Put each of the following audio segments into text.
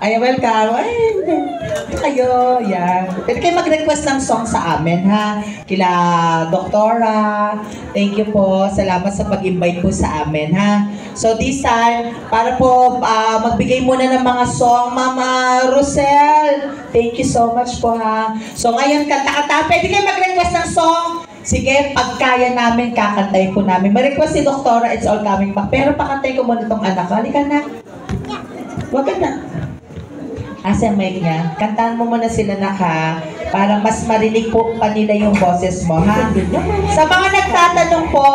Ay, welcome. Ay, kayo, yan. Pwede kayo mag-request ng song sa amin, ha? Kila Doktora. Thank you po. Salamat sa pag-invite po sa amin, ha? So, this time, para po magbigay muna ng mga song. Mama Rosel, thank you so much po, ha? So, ngayon, kanta-kanta. Pwede kayo mag-request ng song? Sige, pagkaya namin, kakantay po namin. May-request si Doktora, It's All Coming Back. Pero pakantay ko muna itong anak ko. Halika na. Huwag ka na. Asa mic niya? Kantahan mo muna sila na ha, para mas marinig po pa nila yung boses mo, ha? Sa mga nagtatanong po,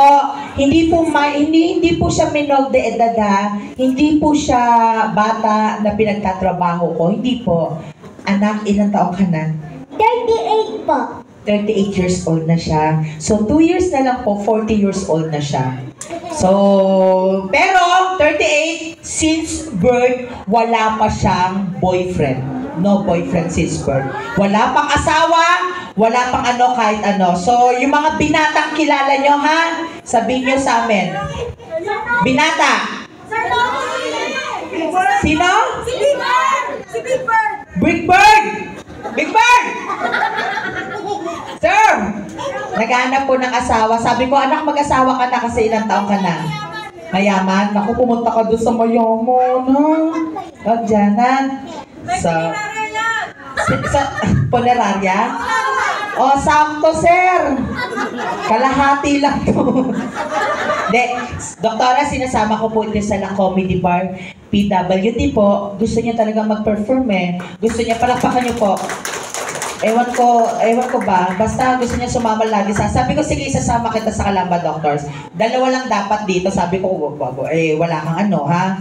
hindi po siya minor de edad, ha? Hindi po siya bata na pinagtatrabaho ko. Hindi po. Anak, ilang taong ka na? 38 po. 38 years old na siya. So, 2 years na lang po, 40 years old na siya. So, pero 38, since birth, wala pa siyang boyfriend. No boyfriend since birth. Wala pang asawa, wala pang ano, kahit ano. So, yung mga binatang kilala nyo, ha? Sabihin nyo sa amin. Binata. Sino? Si Big Bird! Si Big Bird! Big Bird! Big Bird! Sir! Naghahanap po ng asawa. Sabi ko, anak, mag-asawa ka na kasi ilang taong ka na. Mayaman? Naku, pumunta ka doon sa mayaman. Huwag dyan, ha? Sa Punerarya? O, sakto, sir. Kalahati lang to. De, Doktora, sinasama ko po ito sa lang comedy bar. PWD po. Gusto niya talaga mag-perform eh. Gusto niya, palakpakan niyo po. Ewan ko ba, basta gusto niya sumama lagi sabi ko, sige, isasama kita sa Kalamba Doctors. Dalawa lang dapat dito, sabi ko, wala kang ano, ha?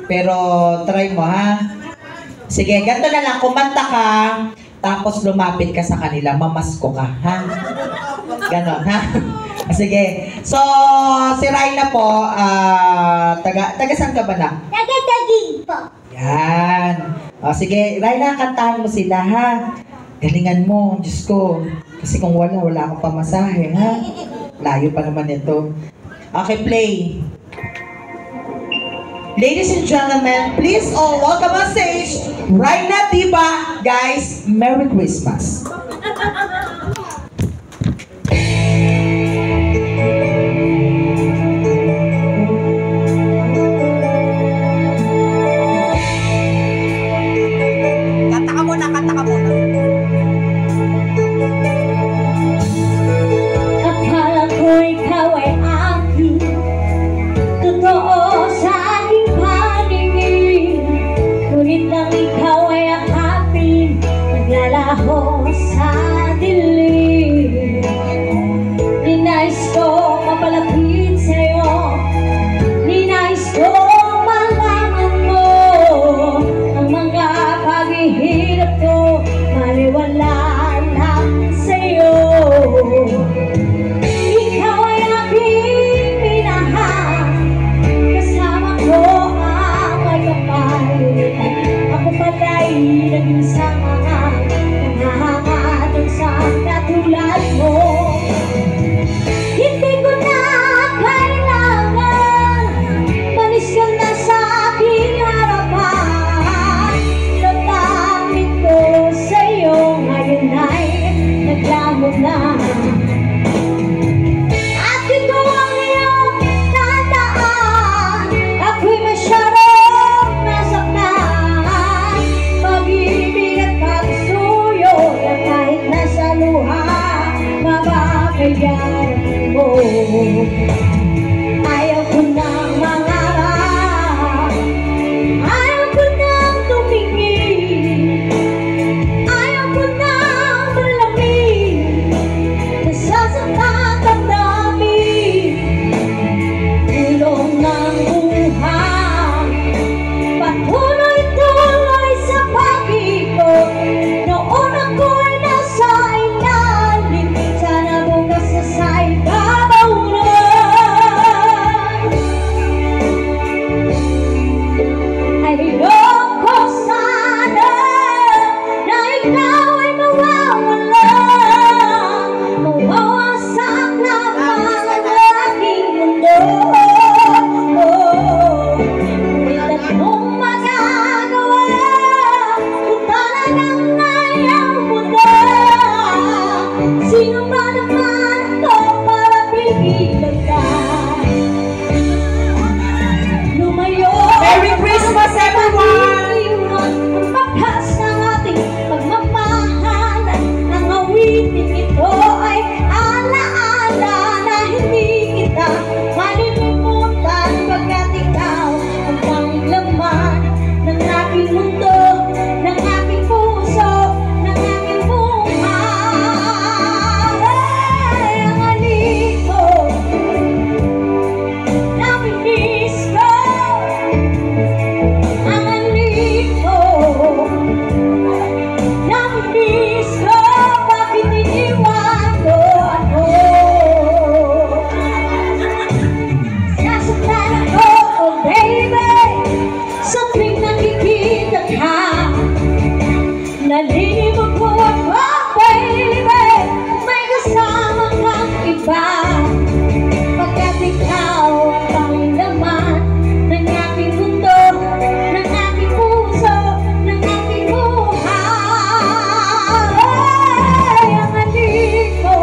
Pero, try mo, ha? Sige, ganito na lang, kumanta ka, tapos lumapit ka sa kanila, mamasko ka, ha? Ganon, ha? Sige. So, si Raina po, taga saan ka ba na? Taga-Taguig po. Yan. O, sige, Raina, kantahan mo sila, ha? Galingan mo, Diyos ko. Kasi kung wala akong pamasahe, ha? Layo pa naman ito. Okay, play. Ladies and gentlemen, please all welcome on stage, Raina Diba. Guys, Merry Christmas. Pag-ibig Naninibog ko ako, baby, may kasama kang iba. Pagkat ikaw ang tanging laman ng aking mundo, ng aking puso, ng aking buhay. Ang halik ko,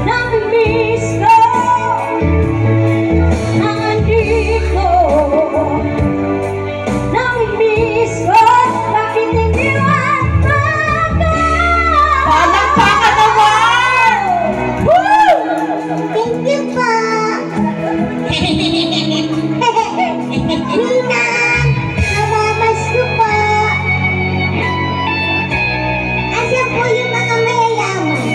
namimiss ko. Ang halik ko, namimiss ko. Bakit iniwan mo ako? Palakpakan naman! Woo! Thank you po. Ninang, namamas ko po. Asan po yung mga mayayaman?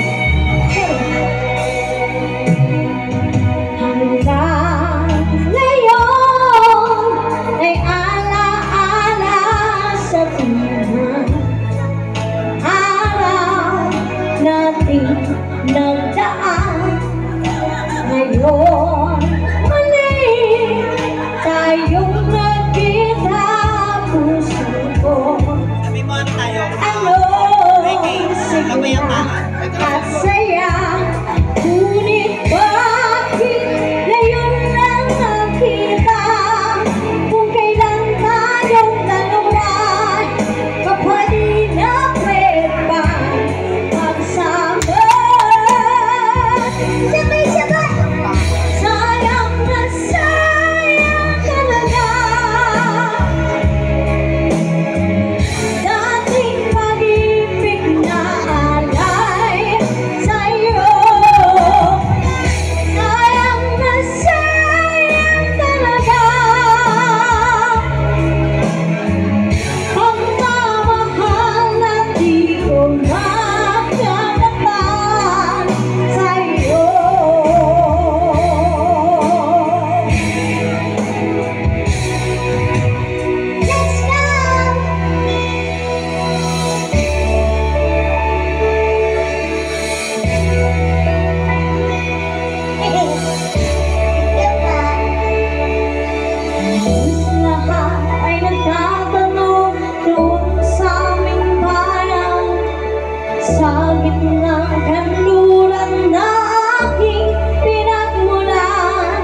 Hanggang ngayon ay alaala sa tingnan. Araw natin nagdaan. Ngayon muli tayong nagkita. Puso ko Sabi mo ano tayo? anong sigla at saya. Ngunit bakit ngayon lang nakita? Kung kailan tayong dalawa kapatid na pa magsama. Sabay-sabay, sayang na sayang talaga. Dating pag-ibig na alay sa'yo. Sayang na sayang talaga. Ang mamahal na di ko makalapan sa'yo. Let's go! Lahat ay nagtatanong doon sa aming bayan. Sa gitnang kanluran na aking pinagmulan,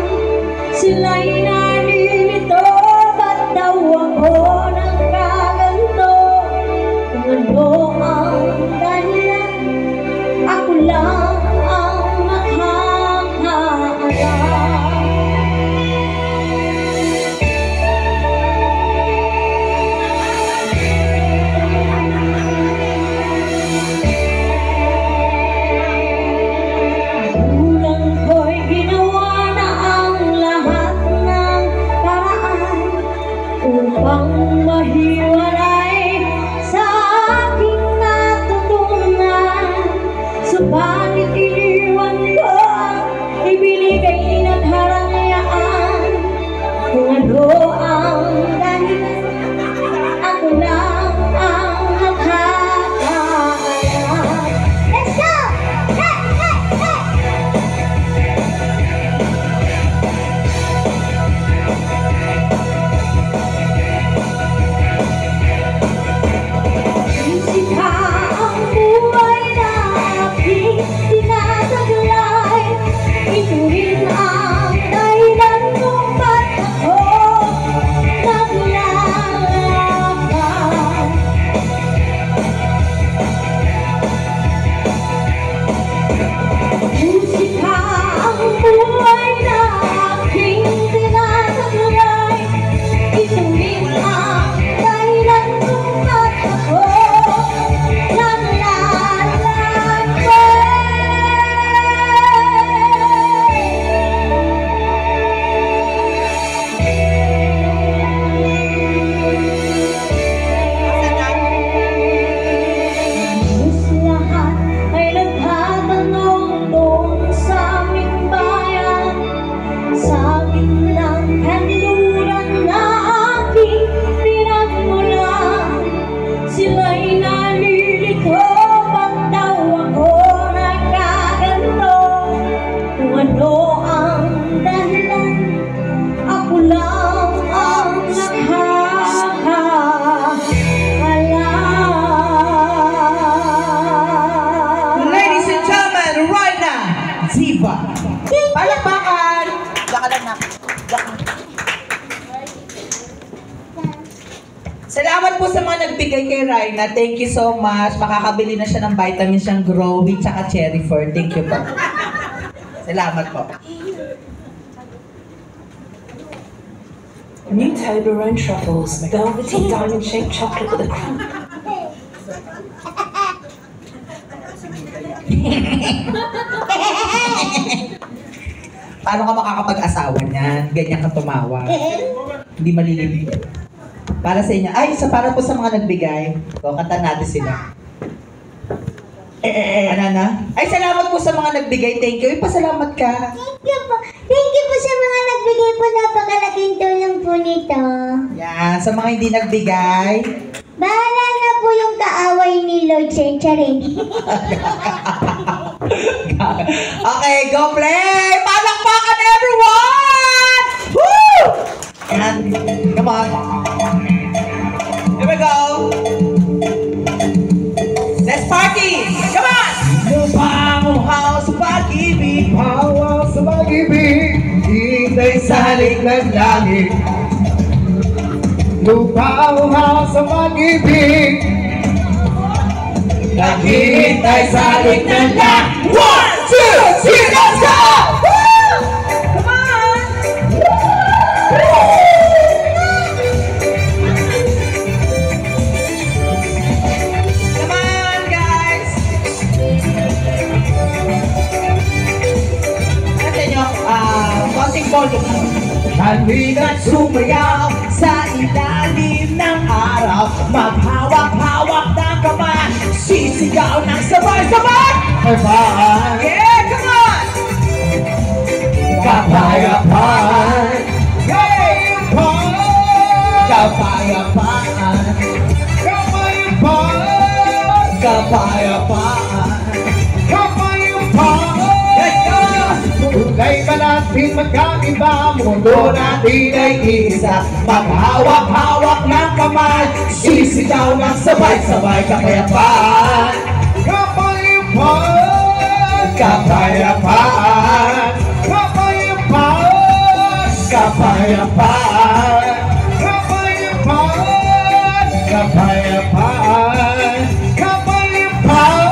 sila'y nalilito, ba't daw ako nagkaganto? Kung ano ang dahilan, ako lang ang nakakaalam. Kulang ko'y ginawa na ang lahat ng paraan upang mahiwalay sa aking natutunan. Subalit iniwan ko ang ibinigay ng harangyaan. Kung ano ang dahilan, ako lang ang nakakaalam. Let's go! Hey, hey, hey! Salamat po sa mga nagbigay kay Raina. Thank you so much. Makakabili na siya ng vitamins siyang Growy tsaka Cherry Fur. Thank you po. Salamat po. New Toblerone Truffles, velvety diamond-shaped chocolate with a cream. Paano ka makakapag-asawa niyan? Ganyan ka tumawa. Hindi malilibig. Para sa inyo. Ay, para po sa mga nagbigay. O, kanta natin sila. Ano na? Ay, salamat po sa mga nagbigay. Thank you. Pasalamat ka. Thank you po. Thank you po sa mga nagbigay po. Napakalaking tulong po nito. Yan. Sa mga hindi nagbigay. Bahala na po yung kaaway ni Lord Charing. Okay, go play! Palakpakan everyone! Woo! Yan. Come on. Here we go. Let's party! Come on! Lumamuhaw sa pag-ibig, Hawa sa pag-ibig, hintay sa halik ng langit. Lumamuhaw sa pag-ibig, naghihintay sa halik ng langit. 1, 2, 3, let's go! Woo! Come on! Come on, guys! Ano nyo? Konting volume. Halina't Sumayaw sa ilalim ng araw, maghawak-hawak ng kamay, sisigaw ng sabay-sabay! kapayapaan, Yeah, come on! kapayapaan, kapayapaan, Kapayapaan, kapayapaan, kapayapaan. kapayapaan. Let's go! Tunay ba natin magkaiba, mundo natin ay isa. Maghawak-hawak ng kamay, sisigaw ng sabay-sabay, kapayapaan, Kapayapaan, kapayapaan, kapayapaan, kapayapaan. kapayapaan, kapayapaan, kapayapaan.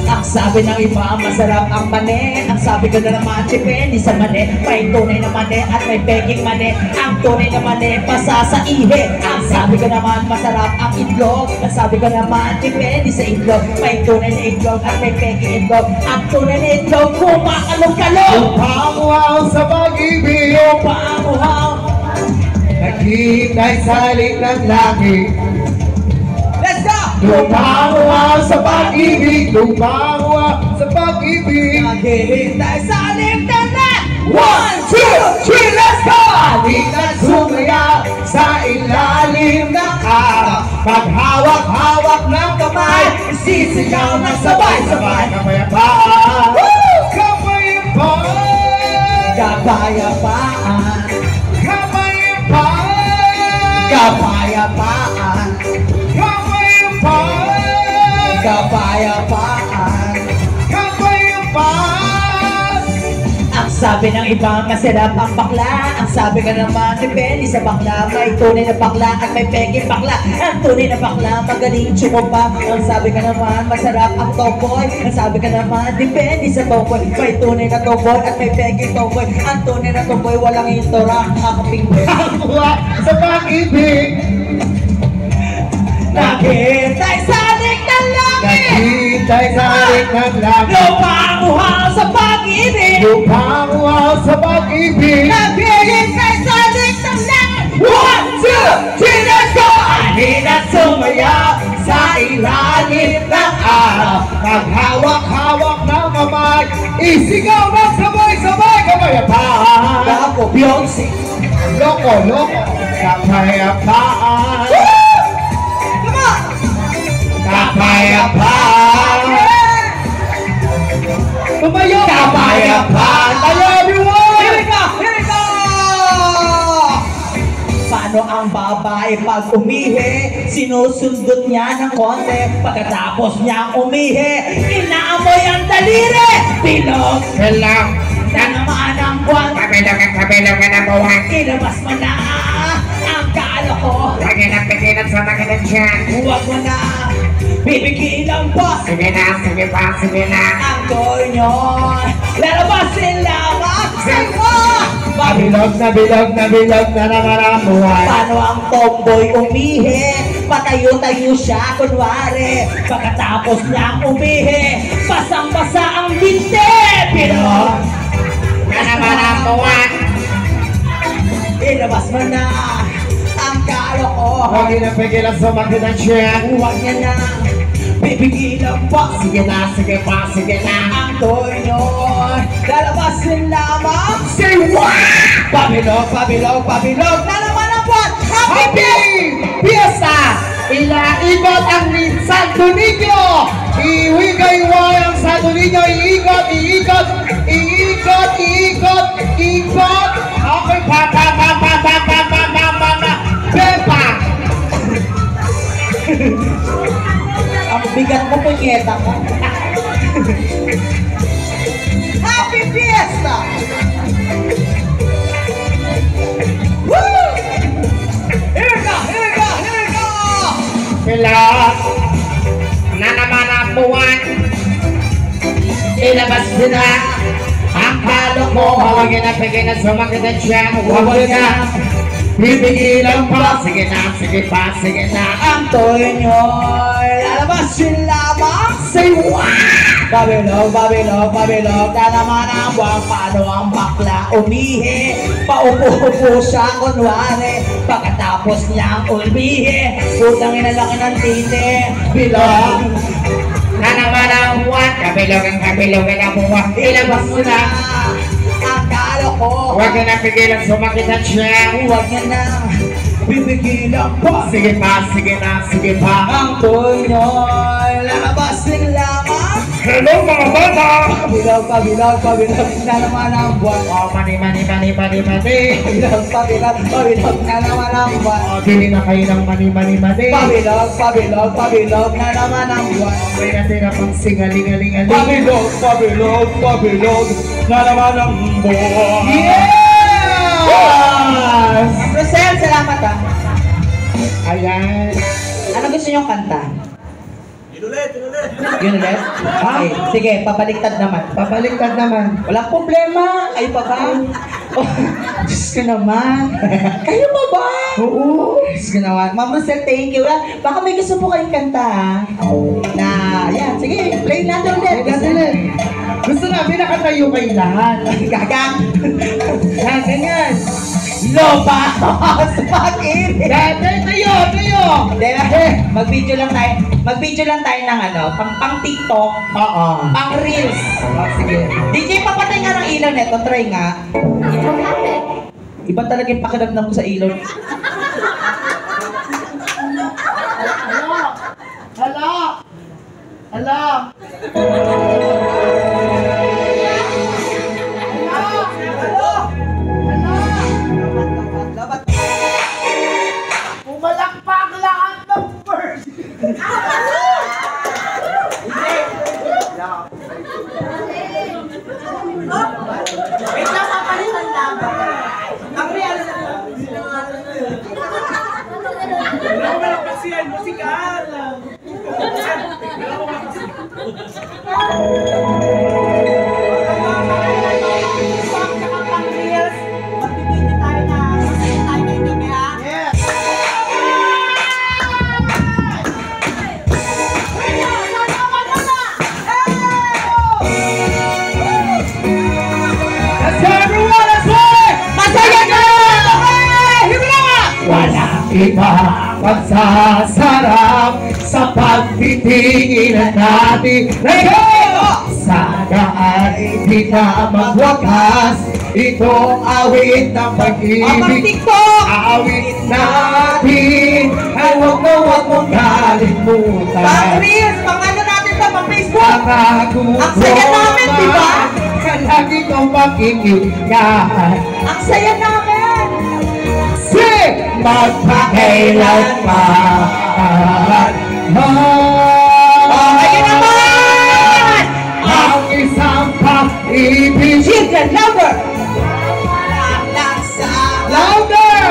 Ang sabi ng iba, masarap ang mani. Ang sabi ko na naman, depende sa mani. May tunay na mani at may peking mani. Ang tunay na mani, pasa sa ihe. Ang sabi ko naman, masarap ang itlog. Ang sabi ko naman, depende sa itlog. May tunay na itlog at may peking itlog. Ang tunay na itlog, kumakalong-kalong. Lumamuhaw sa pag-ibig, Panguhaw. naghihintay sa halik ng langit. Let's go! Lumamuhaw sa pag-ibig, lumamuhaw sa pag-ibig. Naghihintay sa limtanan. 1, 2, 3, let's go! Halina't sumayaw sa ilalim ng araw, paghawak-hawak ng kamay, Sisigaw ng sabay-sabay. kapayapaan, kapayapaan, Kapayapaan, kapayapaan, kapayapaan, kapayapaan, kapayapaan. kapayapaan. Ang sabi ng iba, masarap ang bakla. Ang sabi ka naman, depende sa bakla. May tunay na bakla at may peking bakla. Ang tunay na bakla, magaling tsumumpa. Ang sabi ka naman, masarap ang tomboy. Ang sabi ka naman, depende sa tomboy. May tunay na tomboy at may peking tomboy. Ang tunay na tomboy, walang hintura. Kakapingboy. Hawa sa pag-ibig, Naghihintay sa halik ng langit. naghihintay sa halik ng langit. Lumamuhaw sa pag-ibig. Lumamuhaw sa pag-ibig, Naghihintay sa halik ng langit. 1, 2, 3, let's go! Halina't sumayaw sa ilalim ng araw. maghawak-hawak ng kamay, isigaw ng sabay-sabay, kapayapaan. Gapo, Beyonce. Loko, kapayapaan, Come on! kapayapaan. Tumayo, kapayapaan. Tayo, everyone! Here we go! Here we go! Paano ang babae pag umihi? Sinusundot niya ng konti. Pagkatapos niyang umihi, inaamoy ang daliri. Bilog Hello, na naman ang buwan. kabilang ka ng buwan. Ilabas mo na ang kalo ko. Lagi na sumakit ang tiyan. Huwag mo na bibigyan ng boss. Sige na, sige pa, sige na. Ang toy nyo lalabasin lamang sa mo. Bilog na naman ang buhay. Paano ang tomboy umihi? Patayo-tayo siya kunwari. Pagkatapos niyang umihi, basang-basa ang binte. Bilog Na naman ang buhay. ilabas mo na ang kalokohan. Huwag inapigil ang sumakit ang tiyan. Huwag niya na bibigilan pa. Sige na, sige pa, sige na. Ang toy nyo lalabasin lamang. Say what? Pabilog na naman ang buwan. Happy Fiesta! Ilaikot ang Santo Niño! Iwigay-way ang Santo Niño! Iikot! Okay, Pepa! Ang bigat mo, punyeta mo. Happy Fiesta! Woo! Here ka! Pilot! Na naman ang buwan! Ilabas nila ang kalokohan. Huwag inapigil na sumakit ang tiyan. Huwag na bibigilan pa. Sige na, sige pa, sige na. Ang toy nyo lalabasin lamang. Say what? Pabilog na naman ang buwan. Paano ang bakla umihi? Paupo-upo siya kunwari. Pagkatapos niyang umihi, putang inalaki ng titi. Bilog Na naman ang buwan. Kabilogan ang buwan. ilabas mo na ang kalokohan. Huwag na napigilan sumakit ang tiyan. Huwag niya na bibigilan pa. Sige pa, sige na, sige pa. Ang toy nyo lalabasin lamang. Hello mga bata! Pabilog na naman ang buwan. Oh, mani. Pabilog na naman ang buwan. Oh, dili na kayo ng mani. Pabilog na naman ang buwan. May natira pang singaling-aling-aling. Pabilog na naman ang buwan. Yes! Rosel, salamat ah. Ayan. Ano gusto niyong kanta? Yun ulit? Okay, sige, pabaliktad naman. Walang problema. Kayo pa ba? Oh, Diyos ko naman. Kayo pa ba? Oo. Diyos ko naman. Ma'am Rosel, thank you. Baka may gusto po kayong kanta ha? Na, yan. Sige, play natin ulit. Gusto namin nakatayo kayo lahat. Gagang. Yan, ganyan. Loba! Bakit? Tayo! Mag-video lang tayo ng ano, pang TikTok, Oo. pang Reels. Sige. DJ, papatay nga ng ilaw neto, try nga. Iba talaga yung pakiramdam ko sa ilaw. Hala! Pumalakpak lahat ng first! Wait lang, papalitan lang. Ang real na. Walang iba pagsasarap sa pagtitingin natin. Sana ay di na magwakas itong awit ng pag-ibig. Awit natin ay huwag mong kalimutan. Pang Reels, pang ano natin sa pang Facebook. Pangako Ang saya namin, di ba? Lagi kong mag-iingat. Ang saya namin. Magpakailanman. Ayun naman! Ang isang pag-ibig. Children lover! Louder!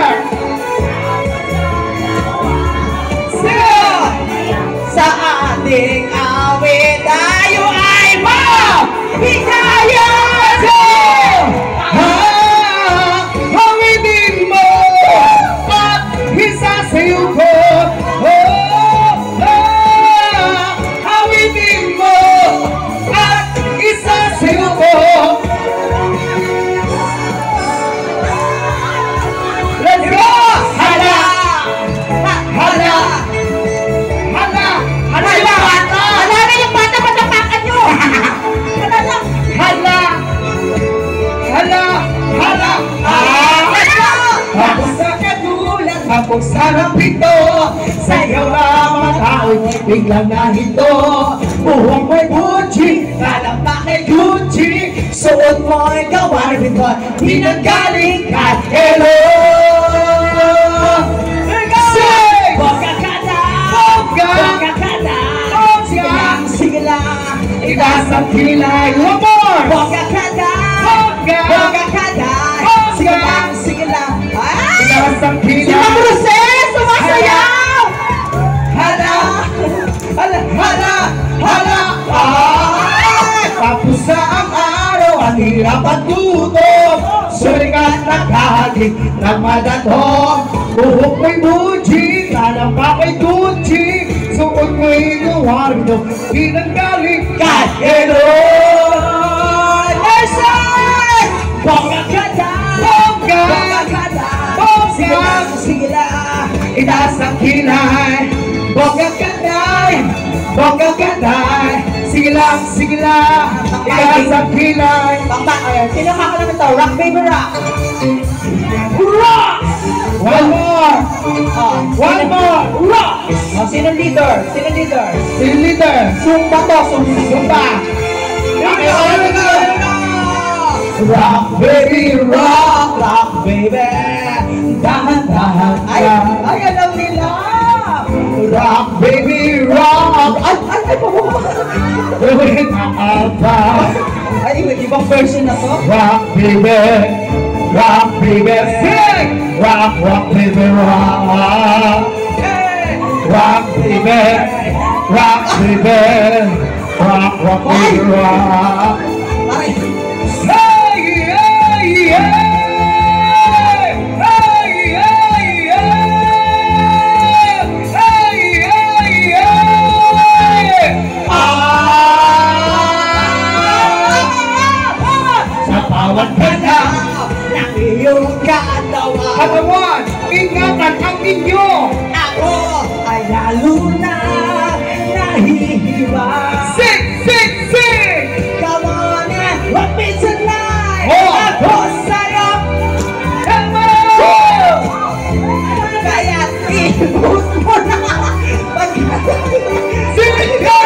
kung sarap ito. Sayaw na mga tao'y biglang nahito. Buhok mo'y Gucci, kalang pa kay Gucci. Suot mo'y gawar ito, di nanggaling kay Hello. Bongga ka na, bongga ka na. Sige lang, itaas ang kilay. One more! Bongga ka na, bongga ka na. Sige lang, ay! Itaas ang kilay. Si Ma'am Roses, sumasayaw! Hala! Hala! Hala! Hala! Ay! Tapos na ang araw, ang hirap at gutom. Sulikat na kahit ng madatong. Buhok mo'y Muji, kalang pa kay Gucci. Suot mo'y Eduardo, di nanggaling kay Hello. Nurses! Bongga ka na! Bongga ka na! Bongga! Sige lang, itaas ang kilay. Bongga ka na! Bongga ka na! Sige lang, itaas ang kilay. Sino kakalaman ito? Rock, baby, rock! Rock! One more! One more! Rock! Sino leader? Sino leader? Sino leader? Zumba to, Zumba! Rock, baby, rock! Rock, baby! Dahan-dahan Ay, alam nila! Rock, baby, rock! Ay, pababa! Gawin na apa? Ay, ibang version na to? Rock, baby! Rock, baby, sing! Rock, rock, baby, rock! Rock, baby! Rock, baby! Rock, rock, baby, rock! Ay, Hey, hey, hey! Hey, hey, hey! Hey, hey, hey! Sa bawat ganda ng iyong katawan. katawan, ingatan ang inyo. Ako ay lalo na nahihiwa. Sing, sing, sing! Come on and what means a life? Oh! Ako sa'yo. Come on! Kaya ibut mo na. Sing, go!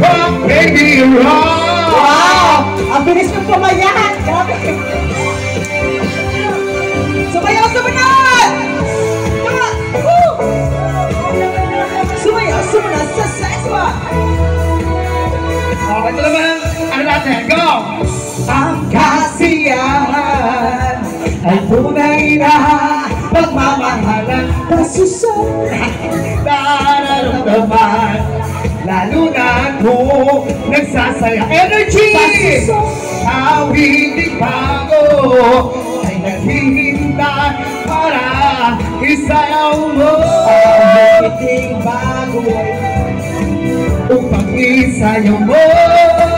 Rock, baby, rock! Wow! Ang bilis mong pumayan! Grabe! Sumayaw, sumunod! Woo! Sumayaw, sumunod sa sex one! Okay, ito naman, ano natin, go! Ang kasiyahan ay tunay na pagmamahalan na susunod nararamdaman. Lalo na kung nagsasaya energy Awiting bago ay naghihintay para isayaw mo. Awiting bago upang isayaw mo.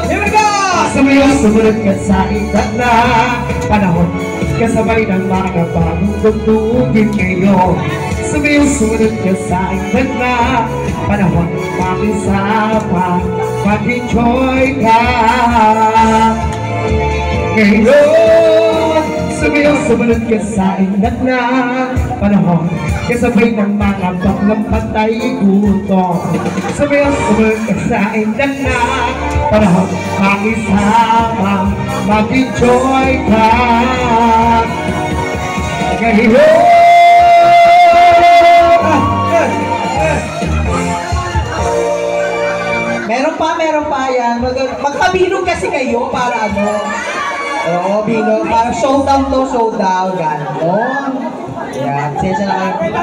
Here we go! Sumayaw, sumunod ka sa ikat na panahon, kasabay ng mga bagong tugtugin ngayon. Sumayaw, sumunod ka sa ikat na panahon, makisama, mag-enjoy ka. Ngayon, sumayaw, sumunod ka sa ikat na panahon, kasabay ng mga baklang patay gutom. Sumayaw, sumunod ka sa ikat na panahon, makisama, mag-enjoy ka. Ngayon, meron pa yan. Magpabilog kasi kayo para ano. Oo, bilog. Para showdown to, showdown. Ganon. Yan, sensya na kayo.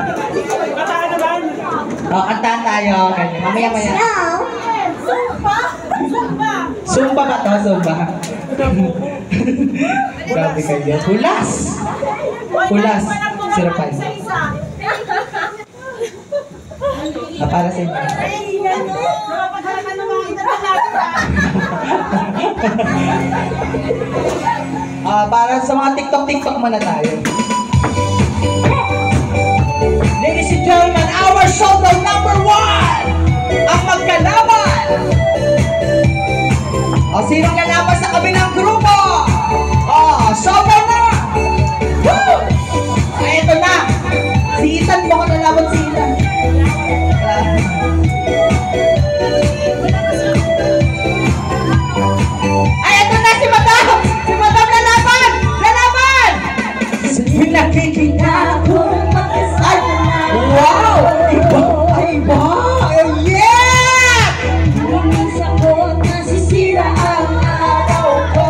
O, kantaan tayo. Ganyan. Mamaya-maya. Zumba ba to? Zumba. Grabe kayo. Hulas! Hulas. Sirapan. Para sa inyo. Para sa mga TikTok muna tayo. Ladies and gentlemen, our showdown number 1! Ang magkalaban! Sinong lalaban sa kabilang grupo? Showdown na! Woo! Ito na kita kung magkasama. Wow! Iba! Iba! Yeah! Hindi sakot nasisira ang araw ko.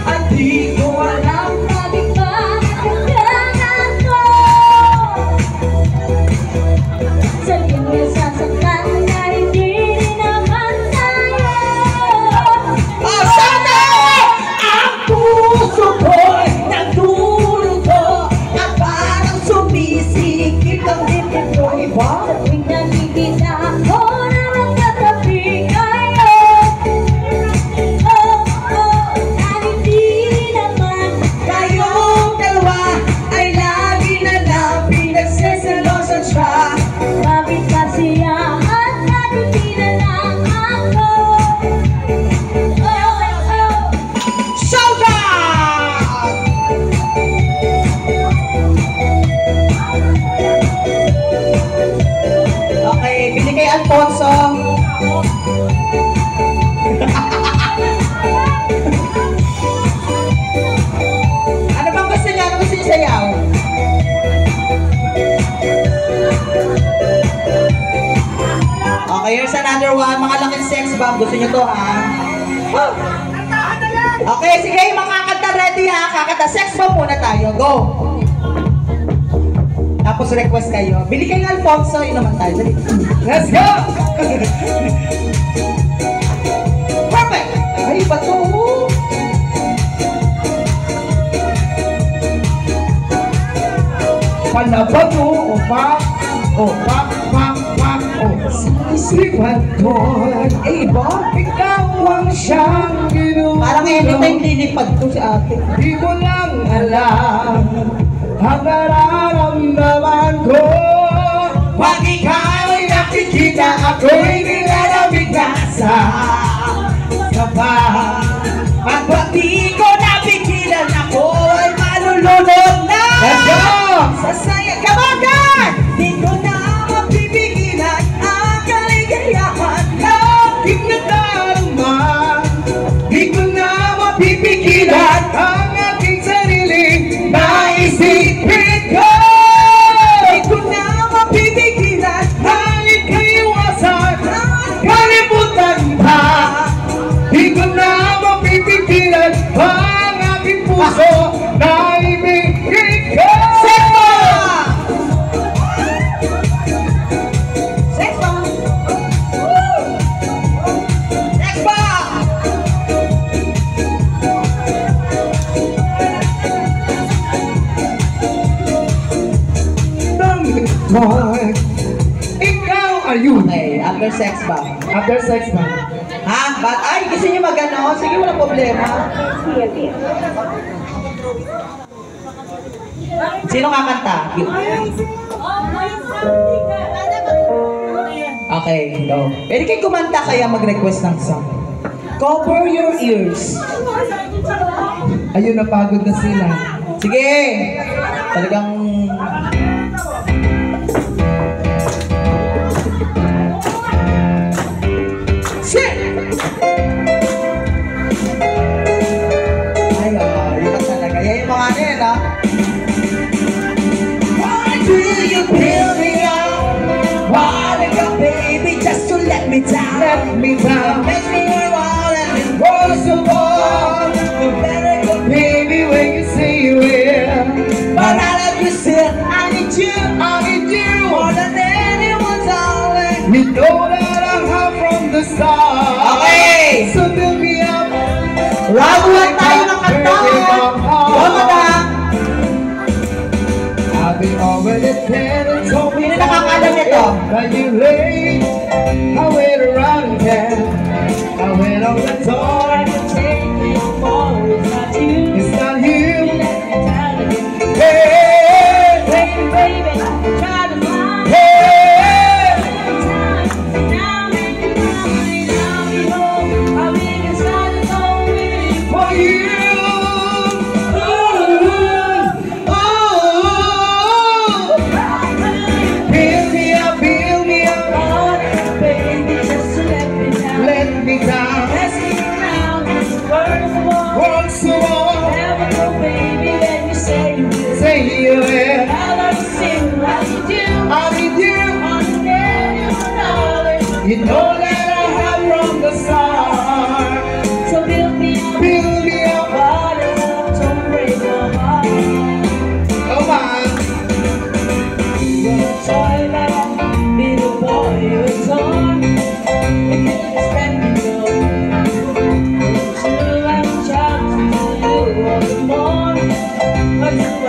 At di ko alam. Bakit ba nagkakaroon ko? Sabi niya sasaktan na hindi rin naman tayo. Oh, sana! Ang puso ko'y nagdurugo at parang sumisikip ang dibdib ko. Iba? Tuwing nakikita ko na magkatabi kayo. Oh, oh, na hindi naman Kayong dalawa ay lagi na lang pinagseselosan siya. bakit kasi at nakiti na lang ako. Oh, oh, Showdown! Okay, bili kay Alfonso. Ano bang gusto niya? Ano gusto niya sayaw? Okay, here's another one. Mga laking sex bomb. Gusto niyo to, ha? Woo! Okay, sige, mga kakanta ready, ha? Kakanta sex bomb muna tayo. Go! Tapos request kayo. Bili kayo ng Alfonso. Yun naman tayo. Dali. Let's go! Perfect! Ay, iba to. Palaban mo, opak, opak, pak, pak, o sisipan ko'y Eh, iba? ikaw ang siyang ginulo. Parang anytime lilipad to si ate. Di mo lang alam ang nararamdaman ko. Pag ikaw ay nakikita, ako'y nilalamig na sa kaba. At pag di ko napigilan ako ay malulunod na. Let's go! Sasaya ka ba, God? Di ko na mapipigilan ang kaligayahan na Aking nadarama, di ko na mapipigilan ang aking sariling naisipin ko. di ko na mapipigilan Halit kaiwasan, kalimutan pa. Di ko na mapipigilan ang aking puso na ibigin ko. Sex bomb! Sex bomb! Woo! Sex bomb! Boy, ikaw ayun. Okay, after sex bomb. After sex ba? Ha? Ay, gusto niyo mag-ano? Sige, walang problema. Sino kakanta? Okay, go. Pwede kayo kumanta kaya mag-request ng song. Cover your ears. Ayun, napagod na sila. Sige! Talagang... Shit! Ay, yun ang talaga. Yan yung mga ano yan, ha? Why do you build me up? Why the baby just to let me down? Let me down. Makes me wild and it Worst of all, you better go. baby, when you say you will, But I love you still. I need you. I need you. More than anyone's always. You know that I have from the start. Okay. So build me up. Round 1 tayo ng kantahan. Go, madam. I've been already dead and told me Sino nakakaalam nito? that you late. I wait around again. I wait on the door. It's not you. Hey, hey. For you. Build me up, build me up. Let me down.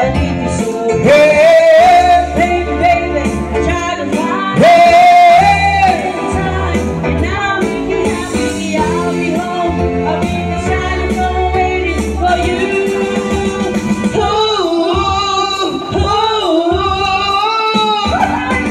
I need you so. Hey, Baby, baby, I try to find hey, time. And now if you have me, I'll be home. I'll be beside the phone waiting for you. ooh, ooh. I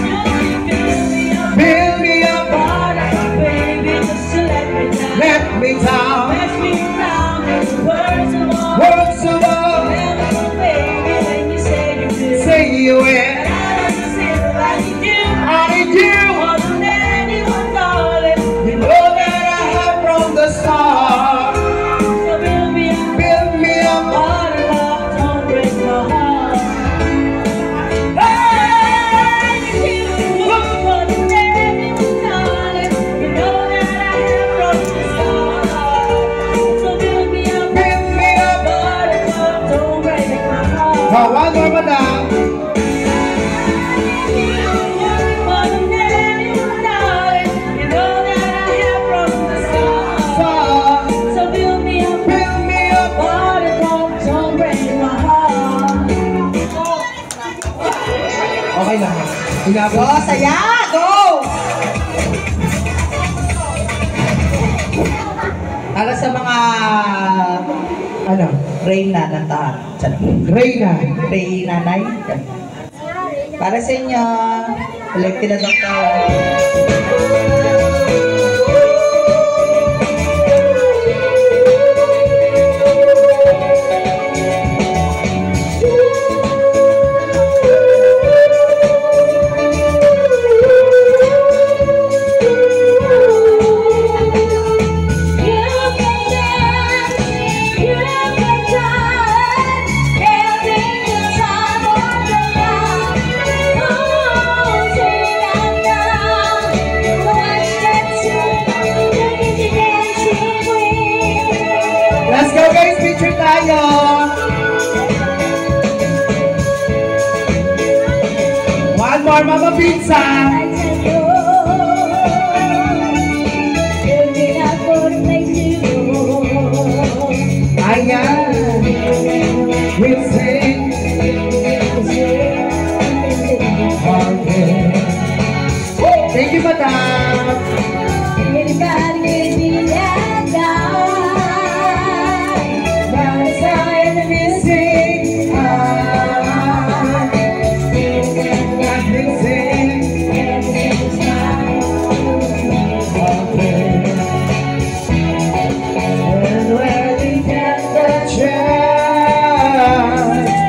know you fill me up, Build me up, but I baby, just to let me down. let me down. Pass me around with the words of all. Words of love, Never, baby, when you say you do. say you will. And I understand like you do. I need you. More than anyone, darling. You know that I have from the start. So build me up, Build me up, heart of love, don't break my heart. Hey, you more than anyone, darling. You know that I have from the start. So build me up, build me up. heart of love, don't break my heart. Oh, one more, madam. More than anyone, darling. You know that I have from the start. So build me up, Build me up. heart of love, don't break my heart. Okay lang. Go, Inabot. saya! Go! Para sa mga Ano? Reyna ng tahan. Reyna. Reyna nanay. Para sa inyo, elected na doktor. Let's go guys, picture tayo. One more, Mama Pizza. Ayan. We'll sing. Okay. Thank you, madam. Sing. We'll sing. Okay. And when we get the chance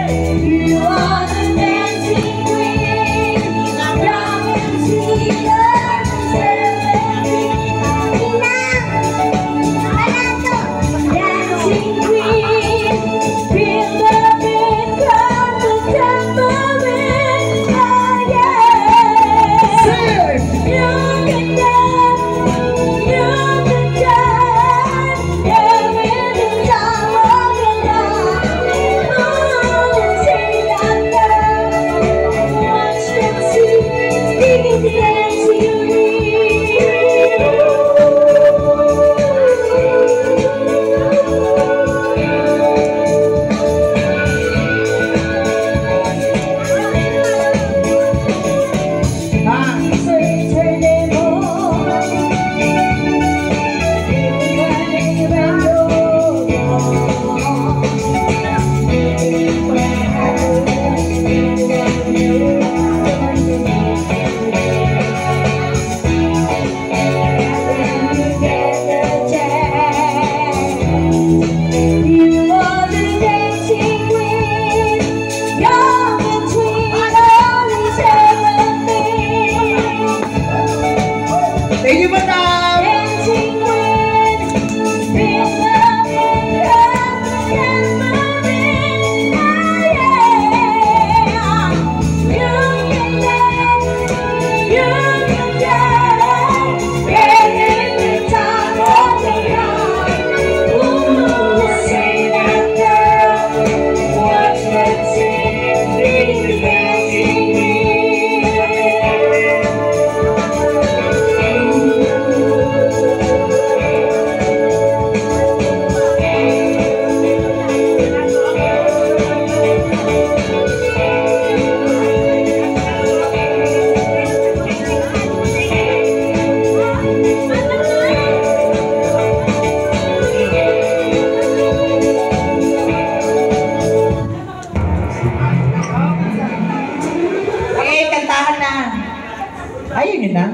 niyo na.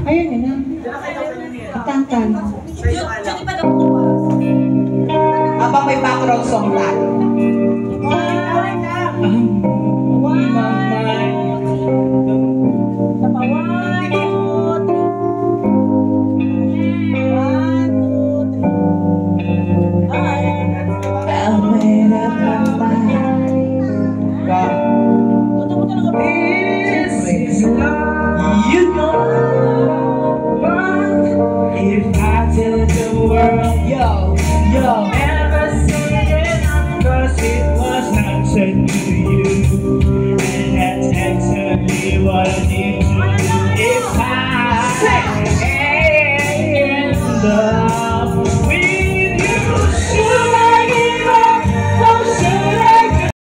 Ayaw niyo na. Katantan. Habang may background song tayo.